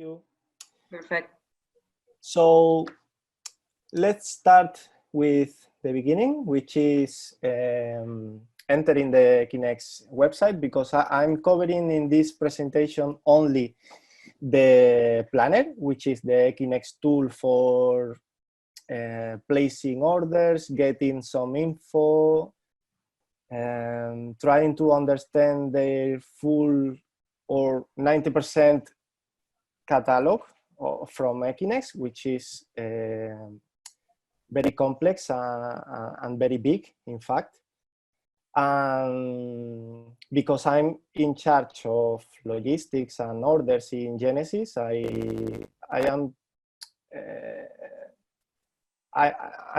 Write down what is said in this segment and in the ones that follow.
you. Perfect. So let's start with the beginning, which is entering the Ekinex website, because I'm covering in this presentation only the planner, which is the Ekinex tool for placing orders, getting some info, and trying to understand their full or 90% catalog from Ekinex, which is very complex and very big, in fact. And because I'm in charge of logistics and orders in Genesis, I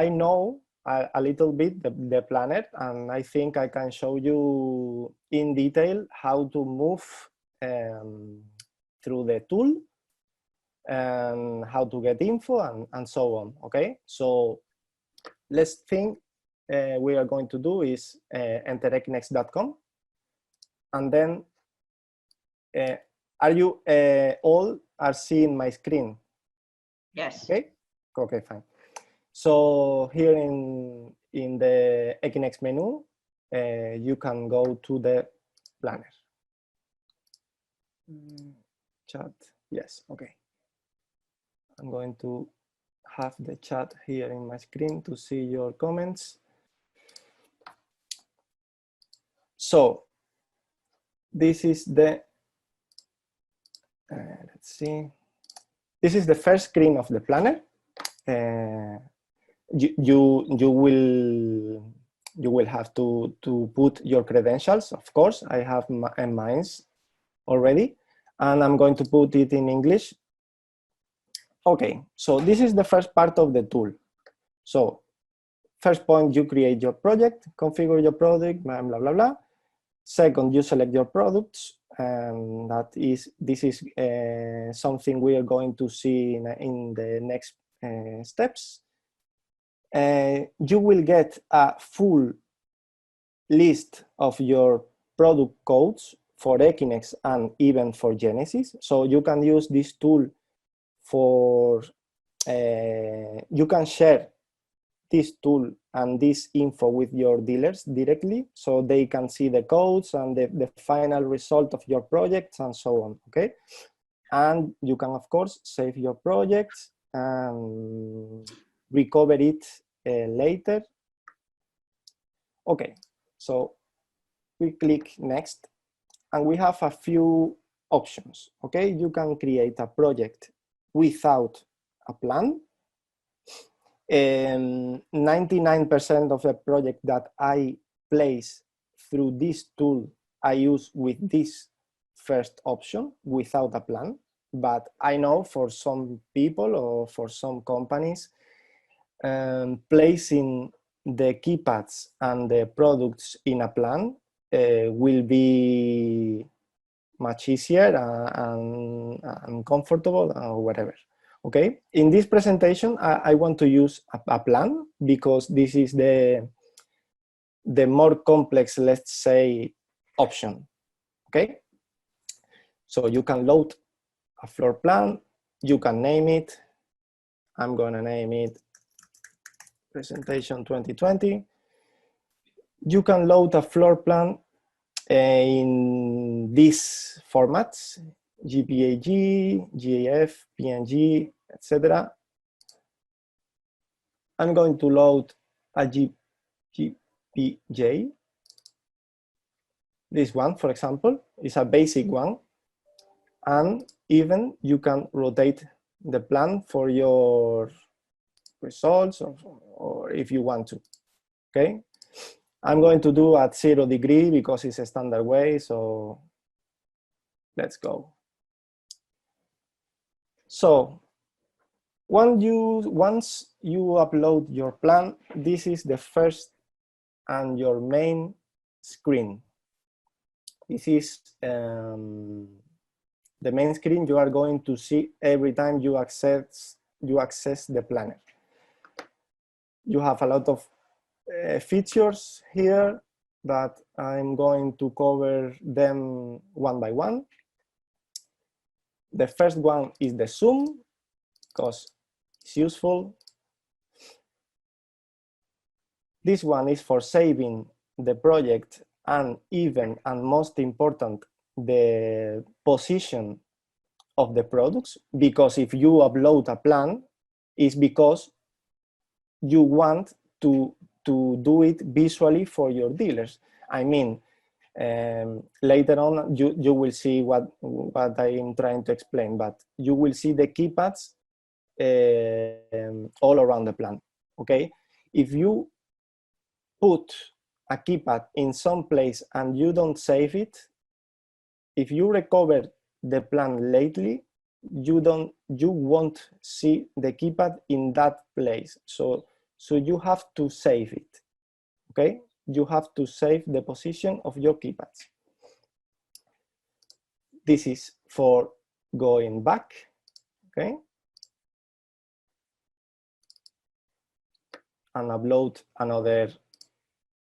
know a little bit the planner, and I think I can show you in detail how to move through the tool and how to get info and so on. Okay, so let's think we are going to do is enter ekinex.com, and then are you all are seeing my screen? Yes. Okay, fine. So here in the Ekinex menu, you can go to the planner. Chat, yes, okay. I'm going to have the chat here in my screen to see your comments. So this is the, let's see, this is the first screen of the planner. You will have to put your credentials, of course. I have mine already, and I'm going to put it in English. Okay, so this is the first part of the tool. So first point, you create your project, configure your product, blah, blah, blah, blah. Second, you select your products, and this is something we are going to see in the next steps. You will get a full list of your product codes for Ekinex and even for Genesis. So you can use this tool for, you can share this tool and this info with your dealers directly, so they can see the codes and the final result of your projects and so on, okay? And you can, of course, save your projects and recover it later. Okay, so we click next, and we have a few options, okay? You can create a project without a plan. 99% of the project that I place through this tool, I use with this first option, without a plan. But I know for some people or for some companies, placing the keypads and the products in a plan will be much easier and comfortable or whatever. Okay, in this presentation, I want to use a plan because this is the more complex, let's say, option. Okay, so you can load a floor plan, you can name it. I'm gonna name it Presentation 2020. You can load a floor plan in these formats: JPEG, GIF, PNG, etc. I'm going to load a JPG. This one, for example, is a basic one. And even you can rotate the plan for your results or if you want to, okay? I'm going to do at 0 degree because it's a standard way, so let's go. So once you upload your plan, this is the first and your main screen. This is the main screen you are going to see every time you access the planner. You have a lot of features here that I'm going to cover them one by one. The first one is the zoom, because it's useful. This one is for saving the project and even, and most important, the position of the products, because if you upload a plan, it's because you want to do it visually for your dealers. I mean, later on you will see what I'm trying to explain, but you will see the keypads all around the plan. Okay, if you put a keypad in some place and you don't save it, if you recover the plan lately, you won't see the keypad in that place. So you have to save it. Okay, you have to save the position of your keypads. This is for going back. Okay, and upload another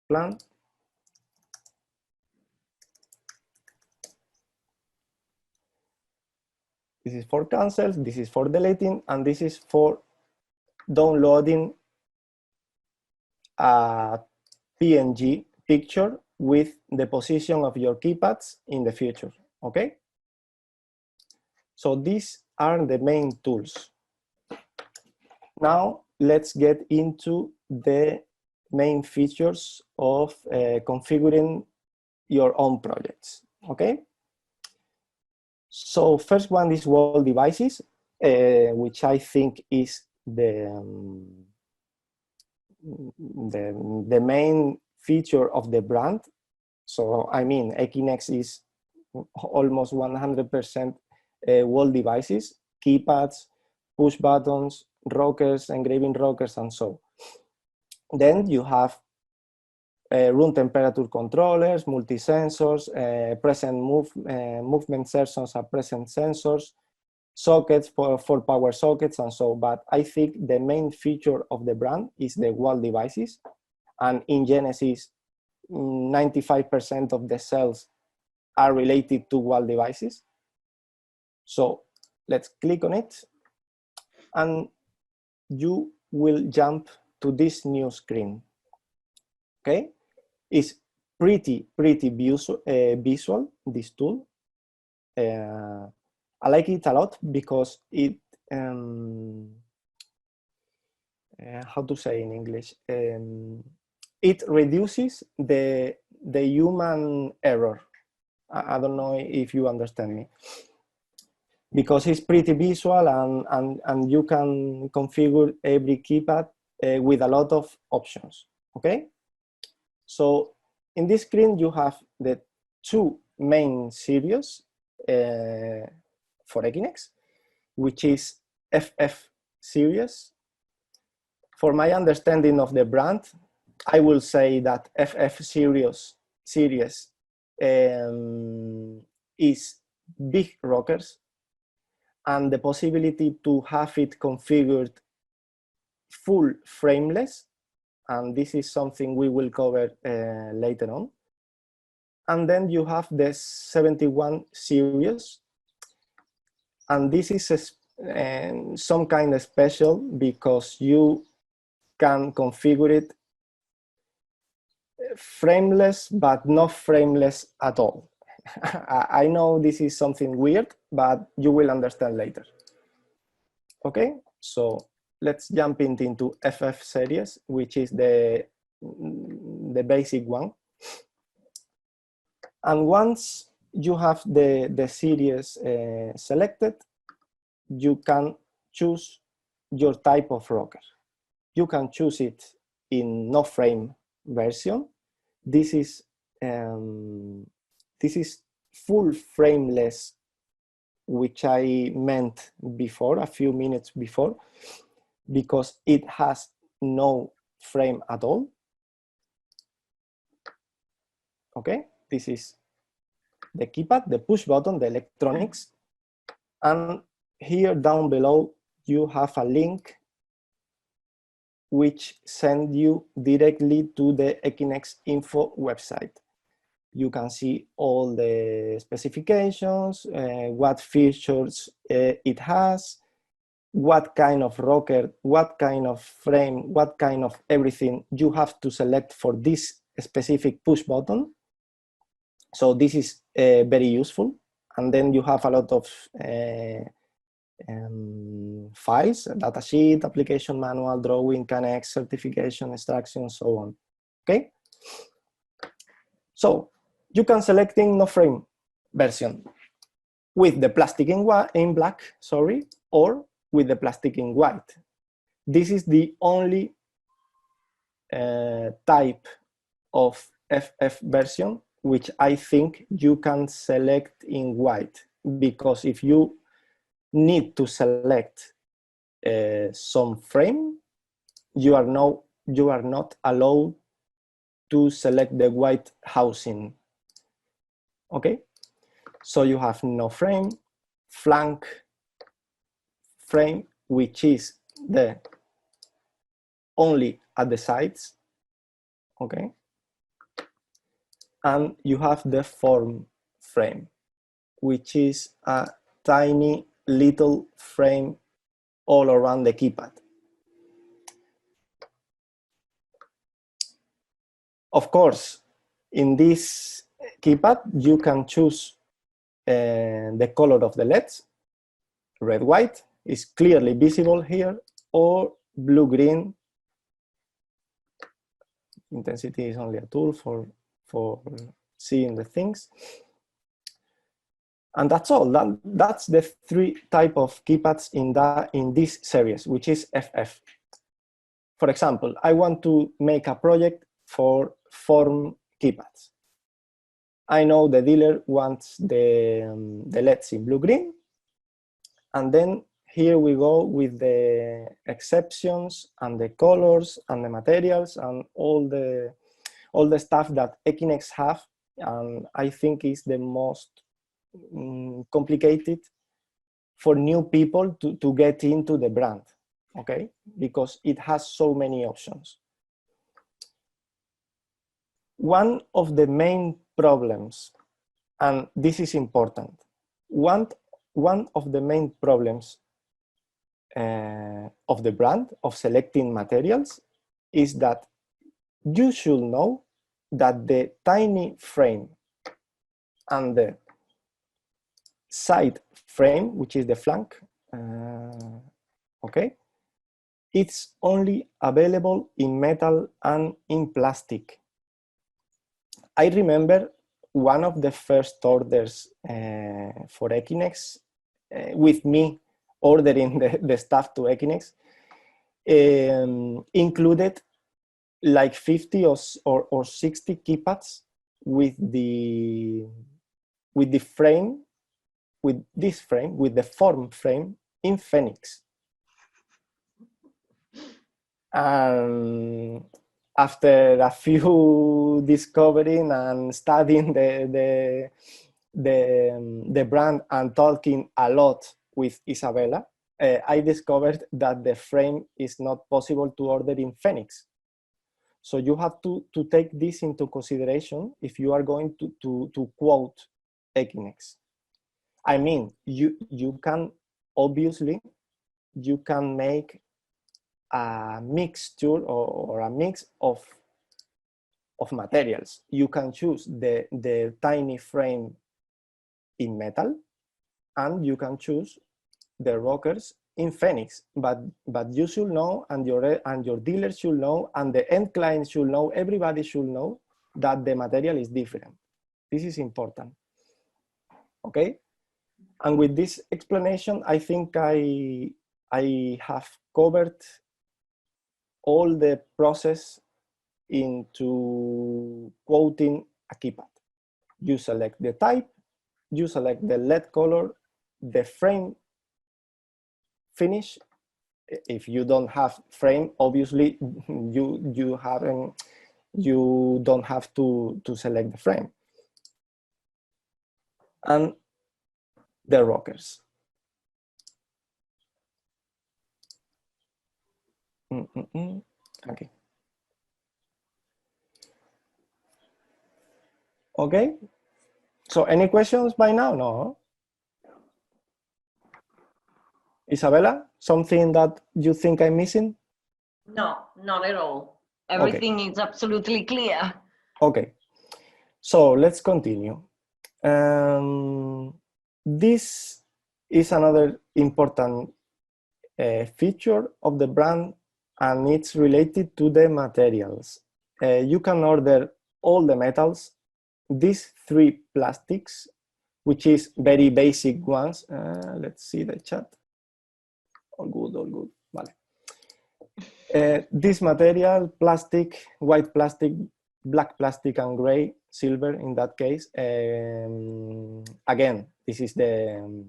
plan. This is for cancel, this is for deleting, and this is for downloading a PNG picture with the position of your keypads in the future. Okay, so these are the main tools. Now let's get into the main features of configuring your own projects. Okay, so first one is wall devices, which I think is the main feature of the brand. So I mean, Ekinex is almost 100% wall devices, keypads, push buttons, rockers, engraving rockers, and so. Then you have room temperature controllers, multi-sensors, movement sensors are present sensors, sockets for power sockets, and so. But I think the main feature of the brand is the wall devices. And in Genesis, 95% of the sales are related to wall devices. So let's click on it, and you will jump to this new screen. Okay, it's pretty visual, this tool. I like it a lot because it, how to say in English, it reduces the human error. I don't know if you understand me, because it's pretty visual, and you can configure every keypad with a lot of options. Okay, so in this screen you have the two main series for Ekinex, which is FF series. For my understanding of the brand, I will say that FF series is big rockers, and the possibility to have it configured full frameless, and this is something we will cover later on. And then you have the 71 series, and this is some kind of special because you can configure it frameless, but not frameless at all. I know this is something weird, but you will understand later. Okay, so let's jump into FF series, which is the basic one. And once you have the series selected, you can choose your type of rocker. You can choose it in no frame version. This is full frameless, which I meant before, a few minutes before, because it has no frame at all. Okay, this is the keypad, the push button, the electronics, and here down below you have a link which sends you directly to the Ekinex info website. You can see all the specifications, what features it has, what kind of rocker, what kind of frame, what kind of everything you have to select for this specific push button. So this is very useful. And then you have a lot of files, datasheet, application manual, drawing, Ekinex, certification, instructions, so on. Okay. So you can select in no frame version with the plastic in black, sorry, or with the plastic in white. This is the only type of FF version which I think you can select in white, because if you need to select some frame, you are not allowed to select the white housing. Okay, so you have no frame, flank frame, which is the only at the sides. Okay, and you have the form frame, which is a tiny little frame all around the keypad. Of course, in this keypad, you can choose the color of the LEDs. Red, white is clearly visible here, or blue, green. Intensity is only a tool for seeing the things. And that's all. That's the three type of keypads in this series, which is FF. For example, I want to make a project for form keypads. I know the dealer wants the LEDs in blue-green, and then here we go with the exceptions and the colors and the materials and all the stuff that Ekinex have, and I think is the most complicated for new people to get into the brand, okay? Because it has so many options. One of the main problems, and this is important, one of the main problems of the brand, of selecting materials, is that you should know that the tiny frame and the side frame, which is the flank, okay, it's only available in metal and in plastic. I remember one of the first orders for Ekinex, with me ordering the stuff to Ekinex, included like 50 or 60 keypads with the frame, with this frame, with the form frame in Phoenix. And after a few discovering and studying the brand and talking a lot with Isabella, I discovered that the frame is not possible to order in Phoenix. So you have to take this into consideration if you are going to quote Ekinex. I mean, you can, obviously, you can make a mixture or a mix of materials. You can choose the tiny frame in metal, and you can choose the rockers in Phoenix, but you should know, and your dealer should know, and the end client should know, everybody should know that the material is different. This is important. Okay, and with this explanation, I think I have covered all the process into quoting a keypad. You select the type, you select the LED color, the frame finish. If you don't have frame, obviously you don't have to select the frame. And the rockers. Okay. Okay. So any questions by now? No. Isabella, something that you think I'm missing? No, not at all. Everything is absolutely clear. Okay. So let's continue. This is another important feature of the brand, and it's related to the materials. You can order all the metals, these 3 plastics, which is very basic ones. Let's see the chat. All good, all good. Vale. This material, plastic, white plastic, black plastic, and gray, silver in that case. Again, this is the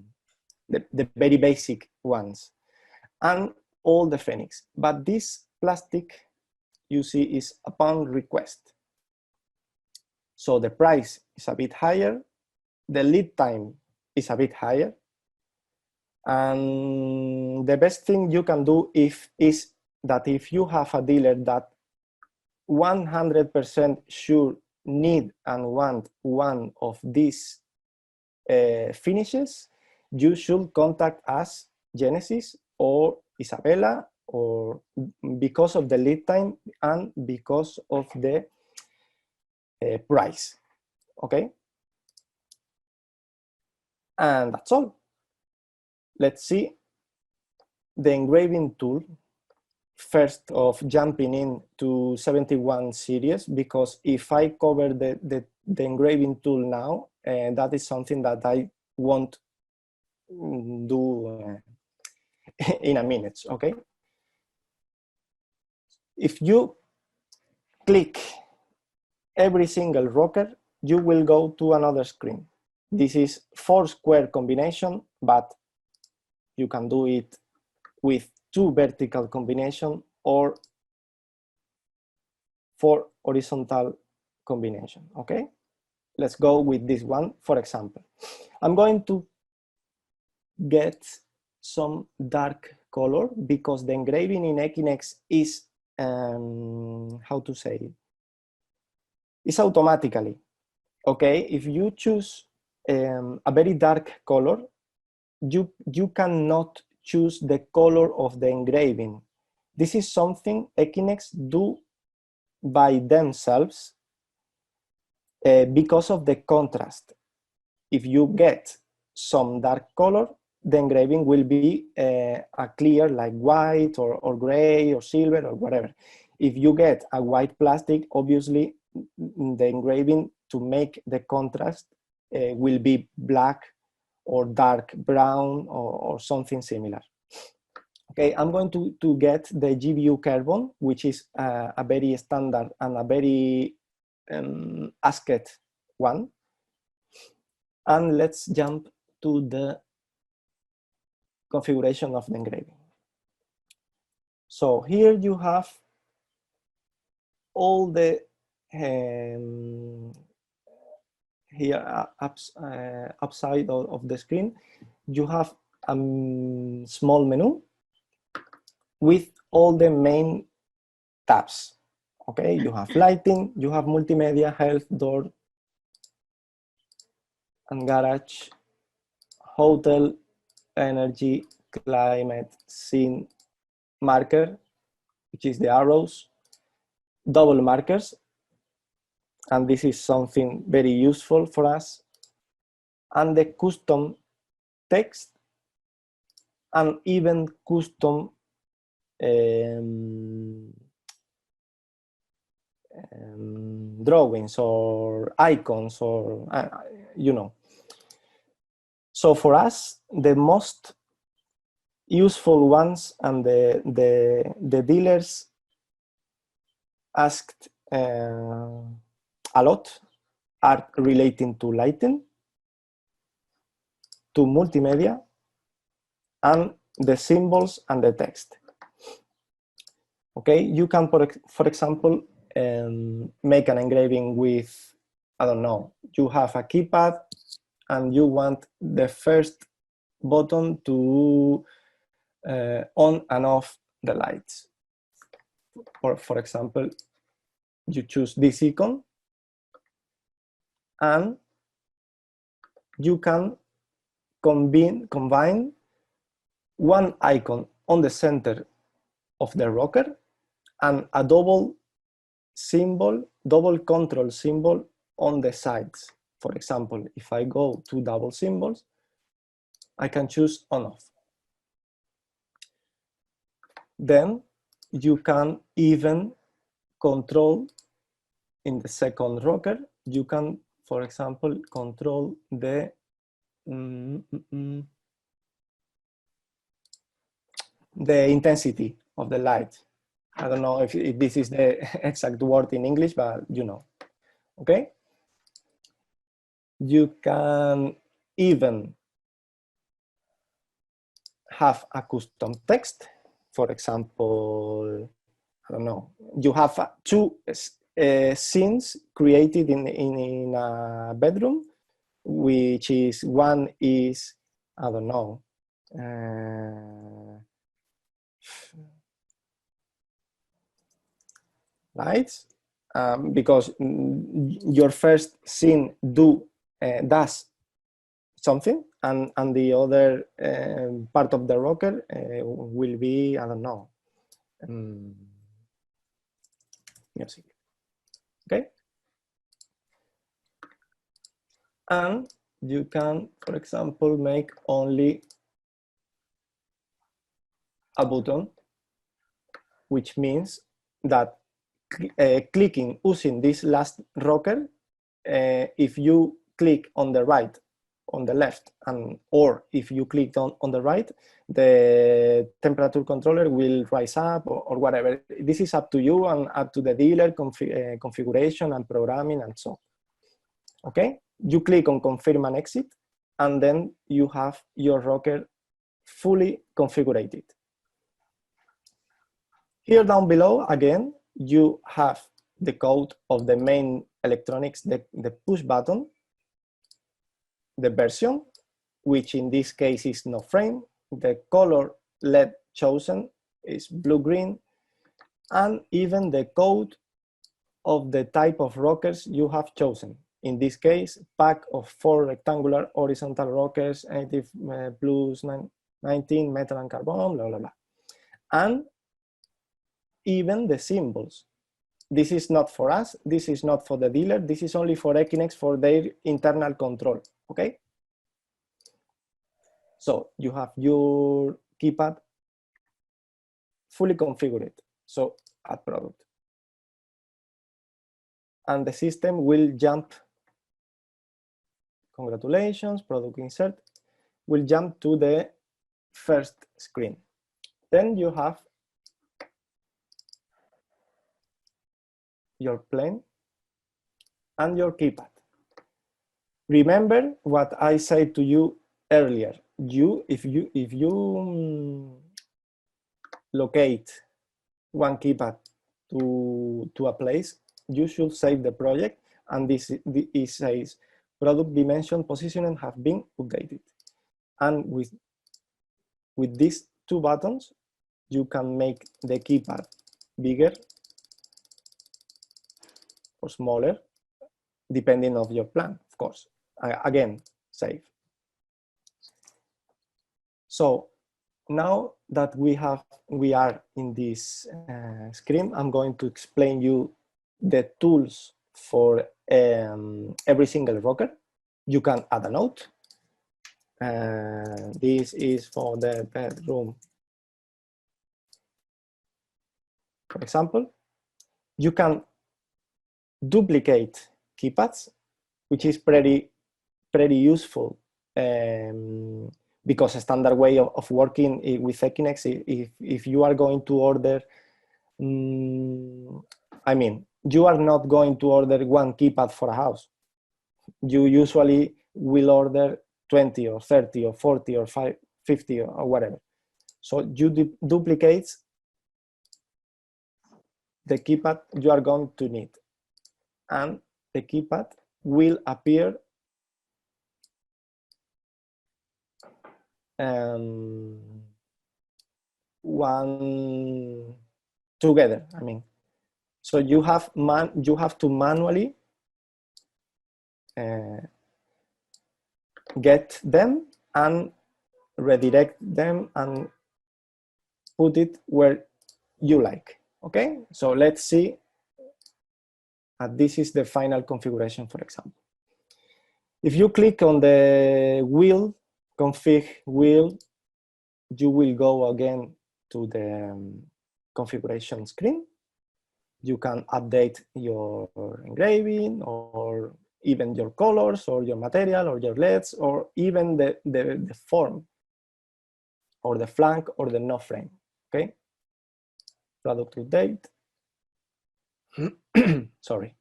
very basic ones. And all the Phoenix. But this plastic, you see, is upon request. So the price is a bit higher, the lead time is a bit higher, and the best thing you can do is that if you have a dealer that 100% sure need and want one of these finishes, you should contact us, Genesis or Isabella, or because of the lead time and because of the price. Okay, and that's all. Let's see the engraving tool first of jumping in to 71 series, because if I cover the engraving tool now, that is something that I won't do in a minute. Okay, if you click every single rocker, you will go to another screen. This is 4 square combination, but you can do it with 2 vertical combination or 4 horizontal combination. Okay, let's go with this one. For example, I'm going to get some dark color because the engraving in Ekinex is how to say it? It's automatically. Okay, if you choose a very dark color, you cannot choose the color of the engraving. This is something Ekinex do by themselves because of the contrast. If you get some dark color, the engraving will be a clear, like white or gray or silver or whatever. If you get a white plastic, obviously the engraving to make the contrast will be black or dark brown or something similar. Okay, I'm going to get the GBU carbon, which is a very standard and a very asked one. And let's jump to the configuration of the engraving. So here you have all the here upside of the screen, you have a small menu with all the main tabs. Okay, you have lighting, you have multimedia, health, door, and garage, hotel, energy, climate, scene, marker, which is the arrows, double markers, and this is something very useful for us, and the custom text, and even custom drawings or icons, or you know. So for us, the most useful ones and the dealers asked a lot are relating to lighting, to multimedia, and the symbols and the text. Okay, you can, for example, make an engraving with, I don't know, you have a keypad and you want the first button to on and off the lights. Or for example, you choose this icon and you can combine one icon on the center of the rocker and a double control symbol on the sides. For example, if I go to double symbols, I can choose on off. Then you can even control in the second rocker, you can, for example, control the the intensity of the light. I don't know if this is the exact word in English, but you know, okay? You can even have a custom text. For example, I don't know, you have two scenes created in a bedroom, which is, one is, I don't know, lights, because your first scene does something, and the other part of the rocker will be, I don't know, music. Okay, and you can, for example, make only a button, which means that clicking using this last rocker, if you click on the right, on the left, and or if you click on the right, the temperature controller will rise up or whatever. This is up to you and up to the dealer configuration and programming and so on. Okay, you click on confirm and exit, and then you have your rocker fully configured. Here down below, again, you have the code of the main electronics, the push button, the version, which in this case is no frame, the color LED chosen is blue-green, and even the code of the type of rockers you have chosen. In this case, pack of 4 rectangular horizontal rockers, 80 plus 19 metal and carbon, blah, blah, blah. And even the symbols. This is not for us, this is not for the dealer, this is only for Ekinex for their internal control, okay? So you have your keypad fully configured. So add product. And the system will jump, congratulations, product insert, will jump to the first screen. Then you have your plane and your keypad. Remember what I said to you earlier. If you locate one keypad to a place, you should save the project, and this says product dimension positioning have been updated. And with these two buttons, you can make the keypad bigger or smaller, depending on your plan, of course. Again, save. So now that we are in this screen, I'm going to explain you the tools for every single rocker. You can add a note. This is for the bedroom, for example. You can duplicate keypads, which is pretty useful, because a standard way of working with Ekinex, if you are going to order, I mean, you are not going to order one keypad for a house. You usually will order 20 or 30 or 40 or 50 or whatever. So you duplicate the keypad you are going to need, and the keypad will appear one together. I mean, so you have to manually get them and redirect them and put it where you like. Okay, so let's see. This is the final configuration, for example. If you click on the wheel, config wheel, you will go again to the configuration screen. You can update your engraving or even your colors or your material or your LEDs or even the form or the flank or the no frame, okay? Product update. Sorry.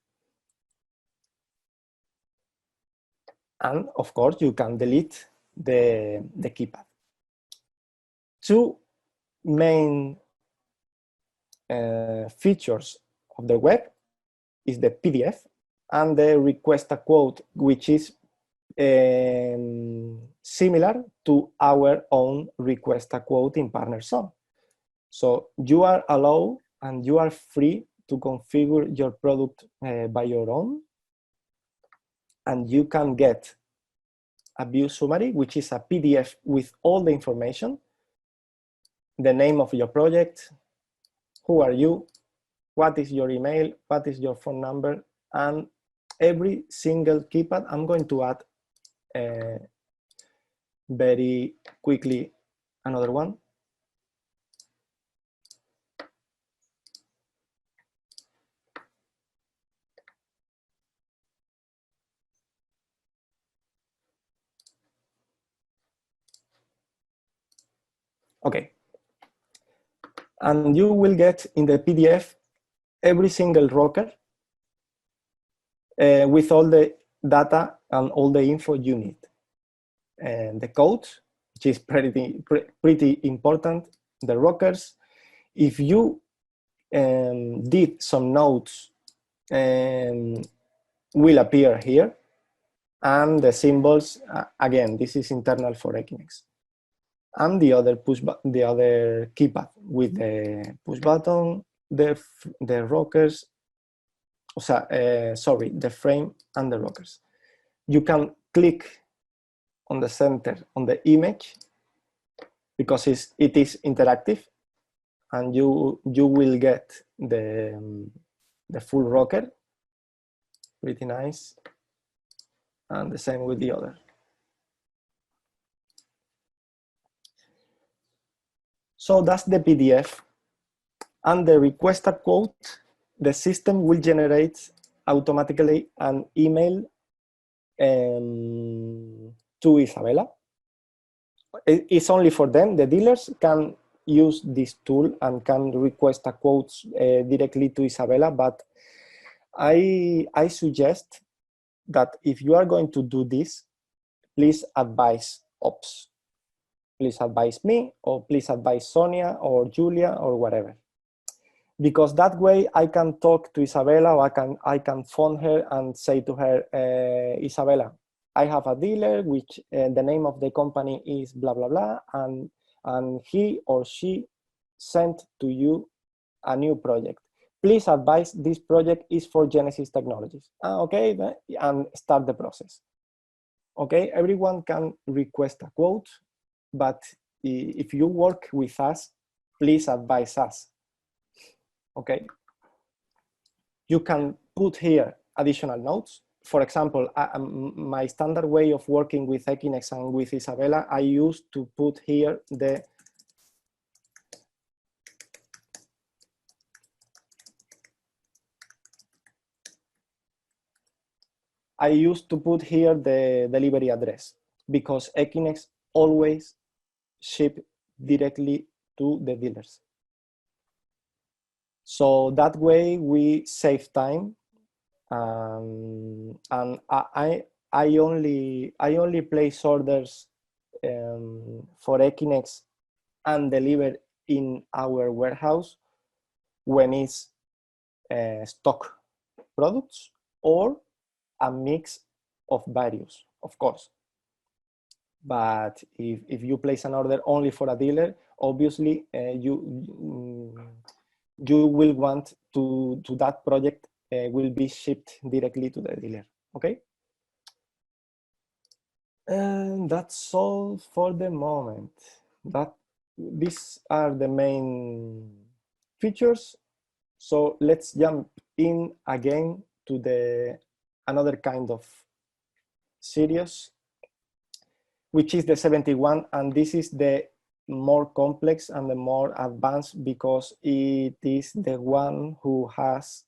And of course, you can delete the keypad. Two main features of the web is the PDF and the request a quote, which is similar to our own request a quote in PartnerZone. So you are allowed and you are free to configure your product by your own, and you can get a view summary, which is a PDF with all the information, the name of your project, who are you, what is your email, what is your phone number, and every single keypad. I'm going to add very quickly another one. Okay. And you will get in the PDF every single rocker with all the data and all the info you need. And the code, which is pretty important, the rockers. If you did some notes, will appear here. And the symbols, again, this is internal for Ekinex. And the other the other keypad with the push button, the rockers, sorry, the frame and the rockers. You can click on the center on the image because it is interactive, and you will get the full rocker. Pretty nice. And the same with the other. So that's the PDF. And the request a quote, the system will generate automatically an email to Isabella. It's only for them. The dealers can use this tool and can request a quote directly to Isabella, but I suggest that if you are going to do this, please advise ops. Please advise me, or please advise Sonia or Julia or whatever. Because that way I can talk to Isabella, or I can phone her and say to her, Isabella, I have a dealer which the name of the company is blah, blah, blah, and he or she sent to you a new project. Please advise this project is for Genesis Technologies. Okay, and start the process. Okay, everyone can request a quote, but if you work with us, please advise us. Okay, you can put here additional notes. For example, my standard way of working with Ekinex and with Isabella, I used to put here the delivery address, because Ekinex always ship directly to the dealers. So that way we save time, and I only place orders for Ekinex and deliver in our warehouse when it's stock products or a mix of various, of course. But if you place an order only for a dealer, obviously you will want to that project will be shipped directly to the dealer. Okay, And that's all for the moment. These are the main features. So let's jump in again to the another kind of series, which is the 71, and this is the more complex and the more advanced because it is the one who has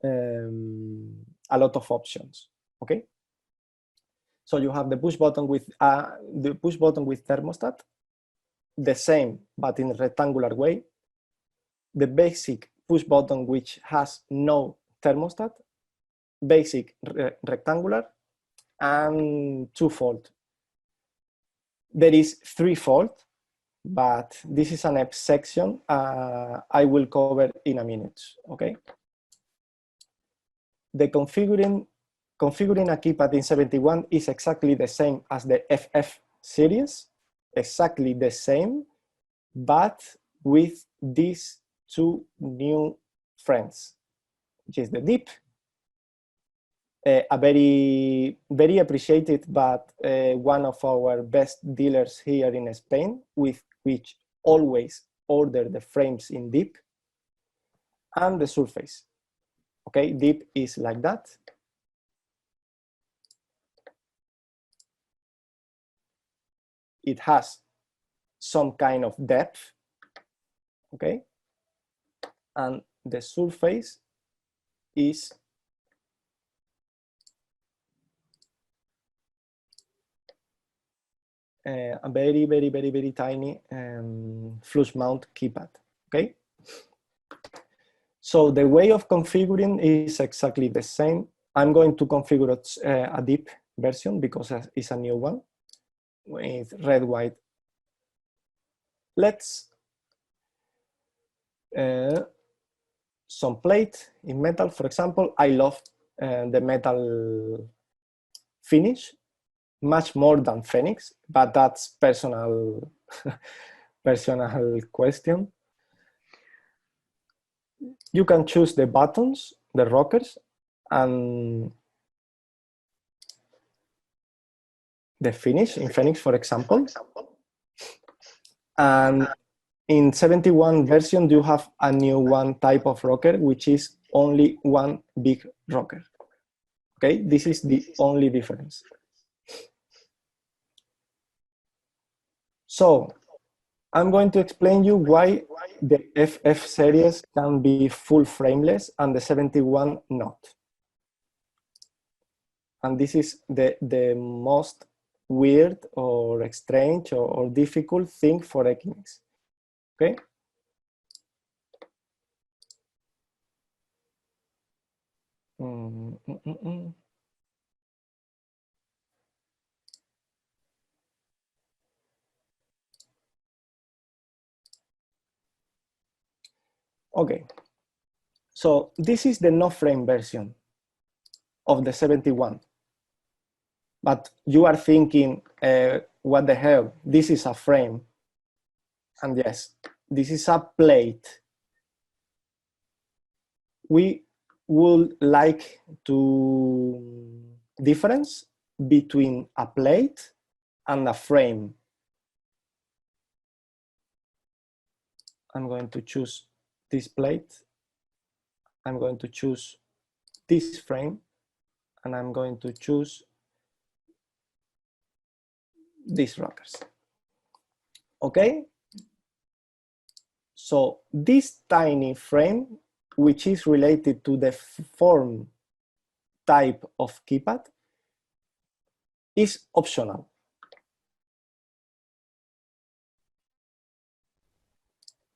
a lot of options. Okay, so you have the push button with thermostat, the same but in a rectangular way. The basic push button which has no thermostat, basic rectangular, and two-fold. There is three-fold, but this is an app section I will cover in a minute. Okay. The configuring a keypad in 71 is exactly the same as the FF series, exactly the same, but with these two new friends, which is the dip, a very appreciated, but one of our best dealers here in Spain, with which always order the frames in dip, and the surface. Okay, dip is like that. It has some kind of depth, okay, and the surface is a very tiny flush mount keypad. Okay, so the way of configuring is exactly the same. I'm going to configure a deep version because it's a new one with red, white. Let's some plate in metal, for example. I love the metal finish much more than Phoenix, but that's personal personal question. You can choose the buttons, the rockers, and the finish in Phoenix, for example. And in 71 version, you have a new one type of rocker, which is only one big rocker. Okay, this is the only difference. So I'm going to explain you why the FF series can be full frameless and the 71 not. And this is the most weird or strange or difficult thing for Ekinex. Okay. Okay, so this is the no frame version of the 71. But you are thinking, what the hell? This is a frame. And yes, this is a plate. We would like to difference between a plate and a frame. I'm going to choose this plate. I'm going to choose this frame, and I'm going to choose these rockers. Okay? So this tiny frame, which is related to the form type of keypad, is optional.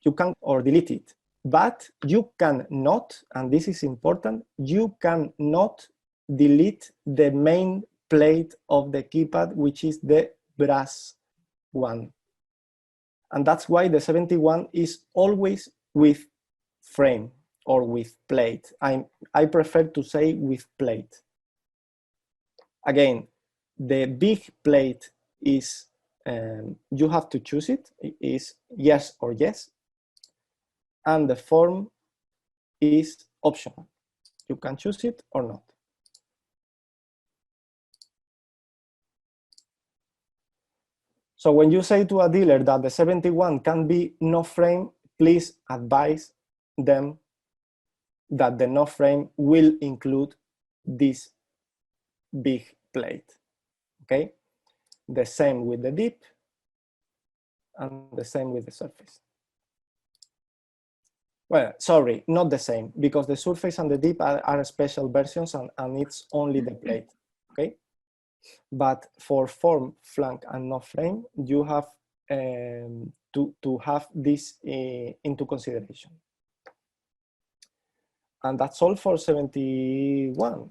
You can or delete it, but you cannot, and this is important, you cannot delete the main plate of the keypad, which is the brass one. And that's why the 71 is always with frame or with plate. I prefer to say with plate. Again, the big plate is, you have to choose it. It is yes or yes. And the form is optional. You can choose it or not. So when you say to a dealer that the 71 can be no frame, please advise them that the no frame will include this big plate, okay? The same with the dip and the same with the surface. Well, sorry, not the same, because the surface and the dip are special versions and it's only the plate, okay? But for form, flank, and no frame, you have to have this into consideration. And that's all for 71.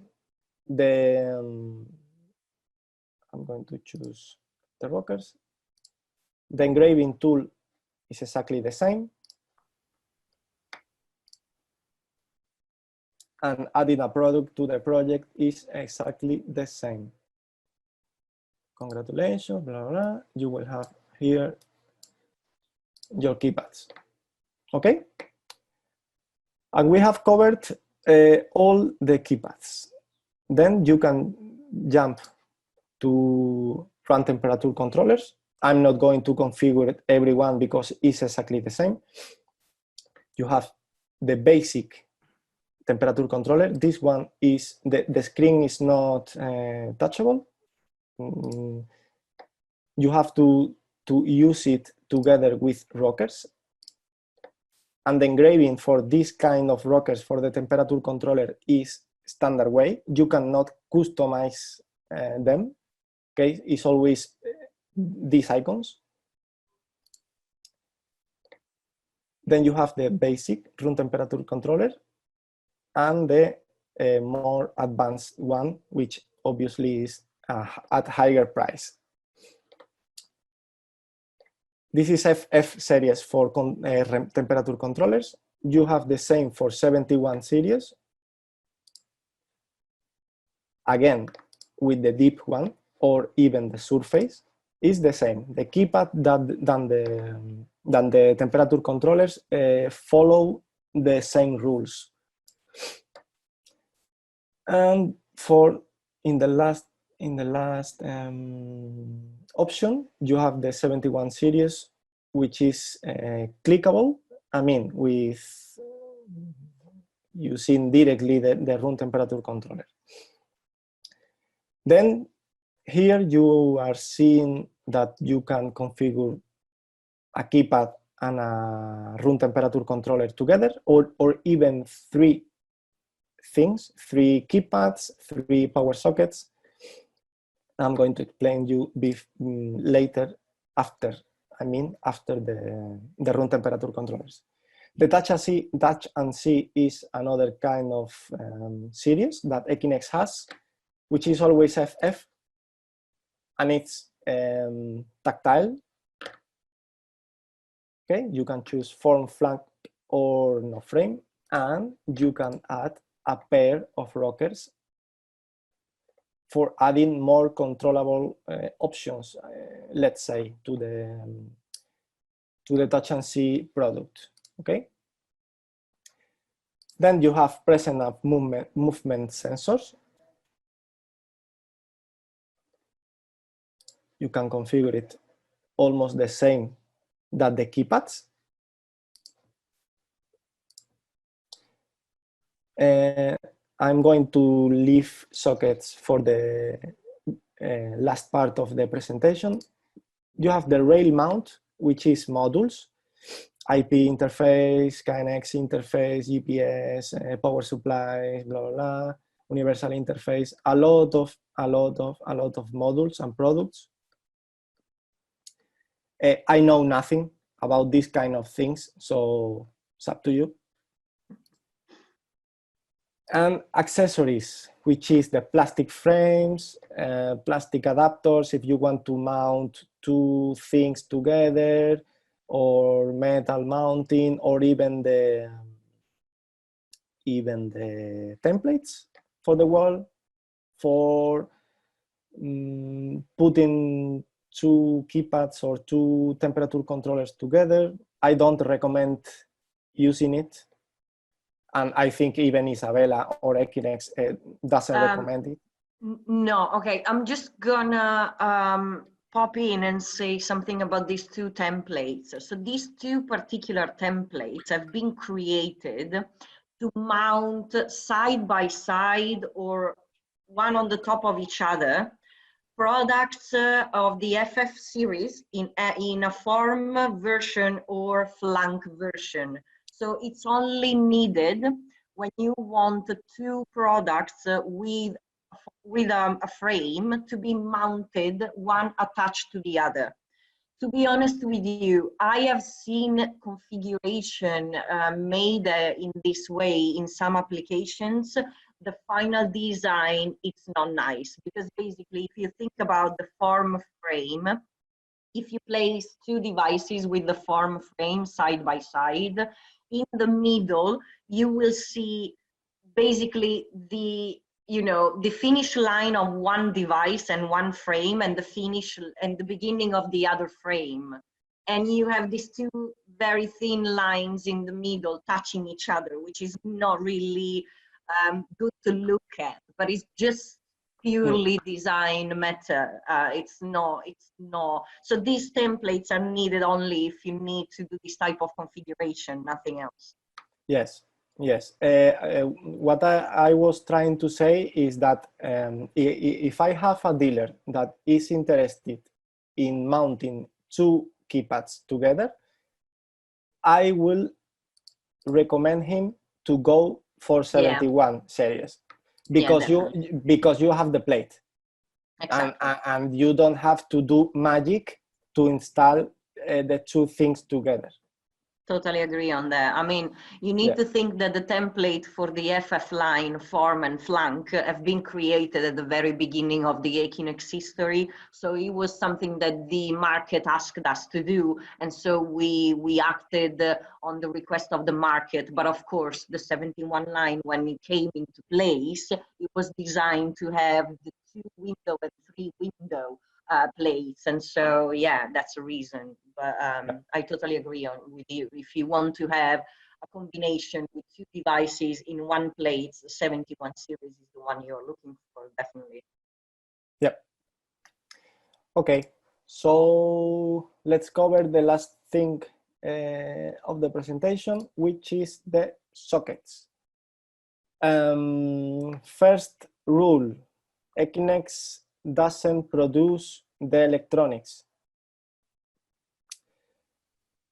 I'm going to choose the rockers. The engraving tool is exactly the same. And adding a product to the project is exactly the same. Congratulations, blah, blah, blah. You will have here your keypads, okay? And we have covered all the keypads. Then you can jump to run temperature controllers. I'm not going to configure every one because it's exactly the same. You have the basic temperature controller. This one is, the screen is not touchable. You have to use it together with rockers. And the engraving for this kind of rockers for the temperature controller is standard way. You cannot customize them. Okay, it's always these icons. Then you have the basic room temperature controller and the more advanced one, which obviously is at higher price. This is FF series for temperature controllers. You have the same for 71 series. Again, with the deep one, or even the surface, is the same. The keypad than the temperature controllers follow the same rules. And for in the last option, you have the 71 series, which is clickable. I mean, with using directly the room temperature controller. Then here you are seeing that you can configure a keypad and a room temperature controller together, or even three things, 3 keypads, 3 power sockets. I'm going to explain you later after the room temperature controllers. The touch and see is another kind of series that Ekinex has, which is always FF, and it's tactile. Okay, you can choose form, flank, or no frame, and you can add a pair of rockers for adding more controllable options, let's say, to the touch and see product. Okay. Then you have present of movement sensors. You can configure it almost the same that the keypads. I'm going to leave sockets for the last part of the presentation. You have the rail mount, which is modules, IP interface, Ekinex interface, GPS, power supplies, blah, blah, blah, universal interface, a lot of modules and products. I know nothing about these kind of things, so it's up to you. And accessories, which is the plastic frames, plastic adapters if you want to mount 2 things together, or metal mounting, or even the templates for the wall, for putting 2 keypads or 2 temperature controllers together. I don't recommend using it. And I think even Isabella or Ekinex doesn't recommend it. No, okay. I'm just gonna pop in and say something about these two templates. So these two particular templates have been created to mount side by side or one on the top of each other products of the FF series in a form version or flank version. So it's only needed when you want two products with a frame to be mounted, one attached to the other. To be honest with you, I have seen configuration made in this way in some applications. The final design, it's not nice because basically if you think about the form frame, if you place two devices with the form frame side by side, in the middle, you will see basically the finish line of one device and one frame and the finish and the beginning of the other frame. And you have these two very thin lines in the middle touching each other, which is not really good to look at, but it's just purely design matter. It's not. So these templates are needed only if you need to do this type of configuration, nothing else. Yes. Yes, what I was trying to say is that if I have a dealer that is interested in mounting two keypads together, I will recommend him to go for 71 series because you have the plate. Exactly. And you don't have to do magic to install the two things together. Totally agree on that. I mean, you need to think that the template for the FF line, form and flank have been created at the very beginning of the Ekinex history. So it was something that the market asked us to do. And so we acted on the request of the market. But of course, the 71 line, when it came into place, it was designed to have the 2 window and 3 window plates, and so yeah, that's a reason. But I totally agree with you. If you want to have a combination with two devices in one plate, the 71 series is the one you're looking for, definitely. Yep. Okay, so let's cover the last thing of the presentation, which is the sockets. First rule, Ekinex doesn't produce the electronics.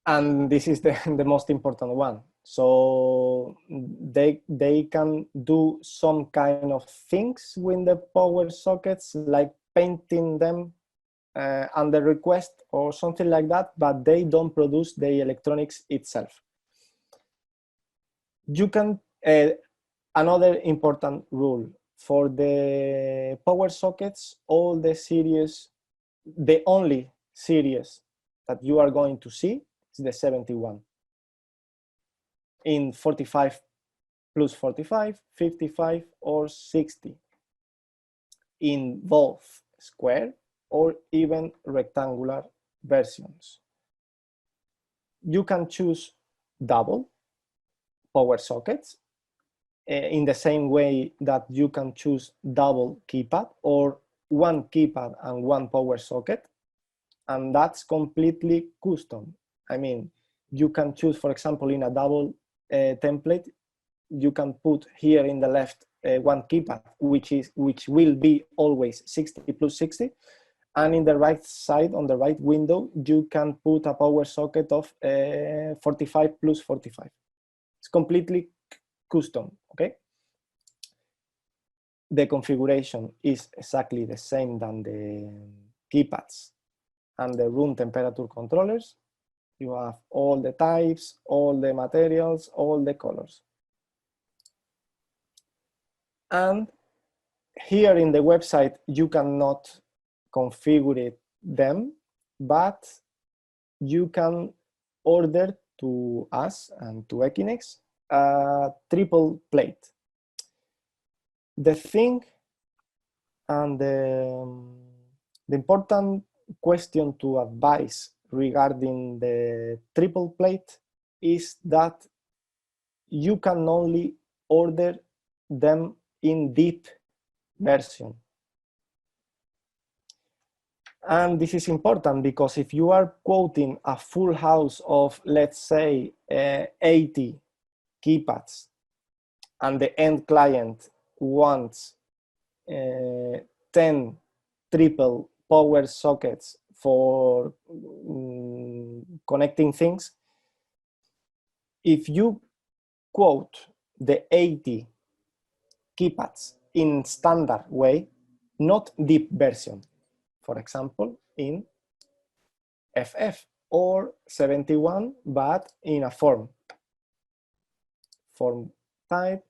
And this is the most important one. So they can do some kind of things with the power sockets, like painting them under request or something like that, but they don't produce the electronics itself. You can, another important rule, for the power sockets, all the series, the only series that you are going to see is the 71 in 45 plus 45, 55 or 60 in both square or even rectangular versions. You can choose double power sockets in the same way that you can choose double keypad or one keypad and one power socket, and that's completely custom. I mean, you can choose, for example, in a double template, you can put here in the left one keypad, which will be always 60 plus 60, and in the right side, on the right window, you can put a power socket of 45 plus 45. It's completely custom, okay? The configuration is exactly the same than the keypads and the room temperature controllers. You have all the types, all the materials, all the colors. And here in the website, you cannot configure them, but you can order to us and to Ekinex a triple plate. The thing and the important question to advise regarding the triple plate is that you can only order them in deep version. And this is important because if you are quoting a full house of, let's say, 80 keypads, and the end client wants 10 triple power sockets for connecting things, if you quote the 80 keypads in standard way, not deep version, for example, in FF or 71, but in a form type,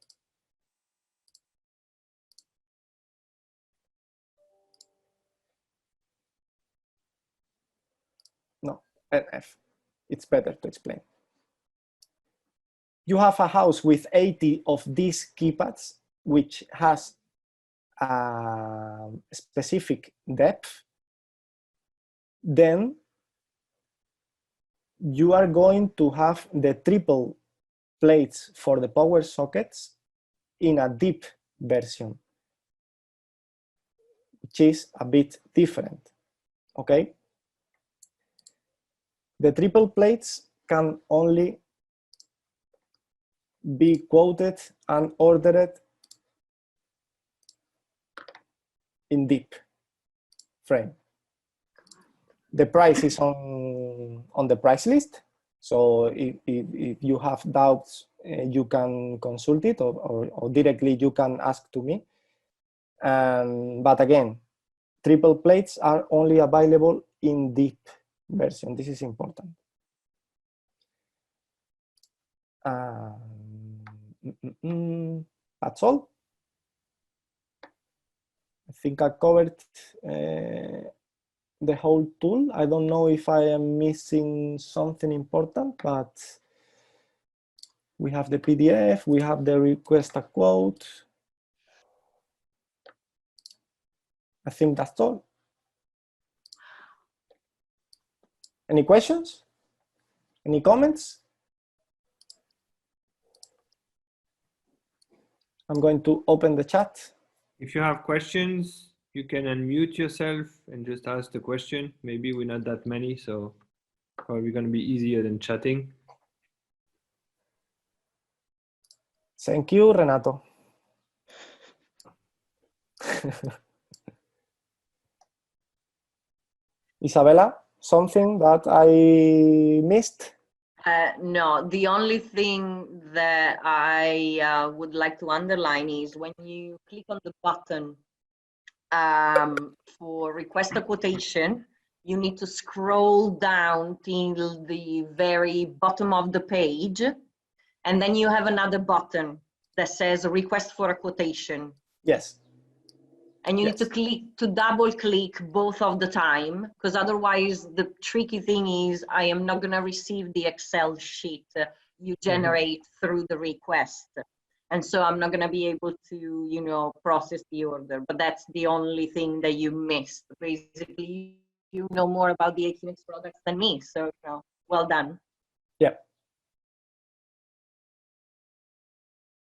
no, NF, it's better to explain. You have a house with 80 of these keypads, which has a specific depth, then you are going to have the triple plates for the power sockets in a deep version, which is a bit different, okay? The triple plates can only be quoted and ordered in deep frame. The price is on the price list. So if you have doubts, you can consult it or directly you can ask to me. But again, triple plates are only available in deep version. This is important. That's all. I think I covered the whole tool. I don't know if I am missing something important, but we have the PDF, we have the request a quote. I think that's all. Any questions? Any comments? I'm going to open the chat. If you have questions, you can unmute yourself and just ask the question. Maybe we're not that many, so probably going to be easier than chatting. Thank you, Renato. Isabella, something that I missed? No, the only thing that I would like to underline is when you click on the button for request a quotation, you need to scroll down till the very bottom of the page, and then you have another button that says request for a quotation. Yes. And you need to double click both of the time, because otherwise the tricky thing is I am not going to receive the Excel sheet you generate through the request. And so I'm not going to be able to, you know, process the order. But that's the only thing that you missed. Basically, you know more about the Ekinex products than me. So, you know, well done. Yeah,